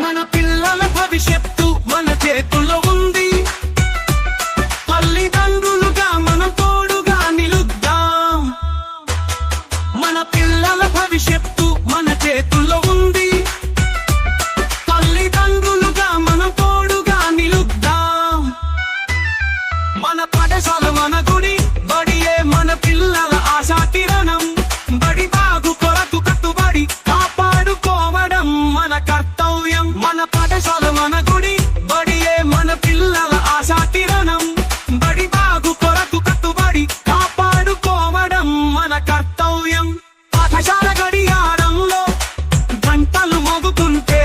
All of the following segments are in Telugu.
మన పిల్లల భవిష్యత్తు మన చేతుల్లో ఉంది. తల్లిదండ్రులుగా మనం తోడుగా నిలుద్దాం. మన పిల్లల భవిష్యత్తు మన చేతుల్లో ఉంది. తల్లిదండ్రులుగా మనం తోడుగా నిలుద్దాం. మన పాఠశాల మన గుడి, బడియే మన పిల్లల ఆశా కిరణం. బడి బాగు కొరకు కట్టుబడి కాపాడుకోవడం మన కర్తవ్యం. మన పాఠశాల మన గుడి, బడియే మన పిల్లల ఆశా కిరణం. బడి బాగు కొరకు కట్టుబడి కాపాడుకోవడం మన కర్తవ్యం. పాఠశాల గడియారంలో గంటలు మోగుతుంటే,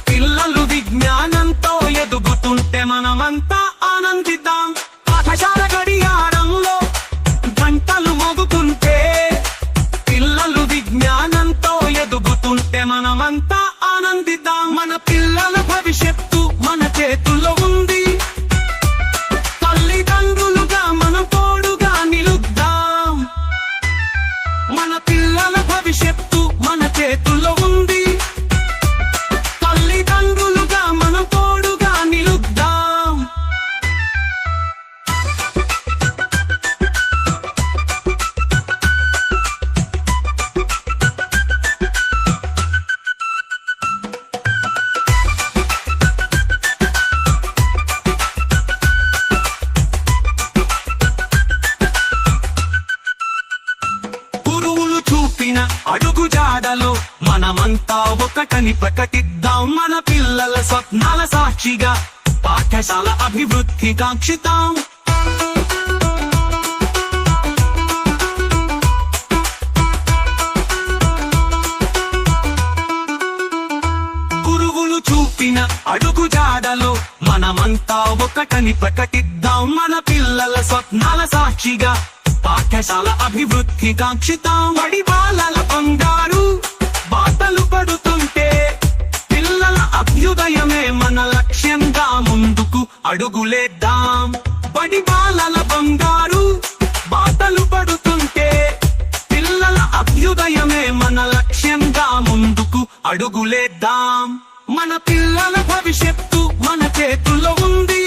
పిల్లలు విజ్ఞానంతో ఎదుగుతుంటే మనమంతా ఆనందిద్దాం. పాఠశాల గడియారంలో గంటలు మోగుతుంటే, పిల్లలు విజ్ఞానంతో ఎదుగుతుంటే మనమంతా ఆనందిద్దాం. మన పిల్లల భవిష్యత్తు మన చేతుల్లో ఉంది. తల్లిదండ్రులుగా మనం తోడుగా నిలుద్దాం. మన పిల్లల భవిష్యత్తు మన చేతుల్లో ఉంది. తల్లిదండ్రులుగా మనం తోడుగా నిలుద్దాం. గురువులు చూపిన అడుగు జాడలో మనమంతా ఒకటని ప్రకటిద్దాం. మన పిల్లల స్వప్నాల సాక్షిగా పాఠశాల అభివృద్ధి కాంక్షిద్దాం. గురువులు చూపిన అడుగు జాడలో మనమంతా ఒకటని ప్రకటిద్దాం. మన పిల్లల స్వప్నాల సాక్షిగా పాఠశాల అభివృద్ధి కాంక్షిద్దాం. బడి బాలల బంగారు బాటలు పడుతుంటే, పిల్లల అభ్యుదయమే మన లక్ష్యంగా ముందుకు అడుగులేద్దాం. బడి బాలల బంగారు బాటలు పడుతుంటే, పిల్లల అభ్యుదయమే మన లక్ష్యంగా ముందుకు అడుగులేద్దాం. మన పిల్లల భవిష్యత్తు మన చేతుల్లో ఉంది.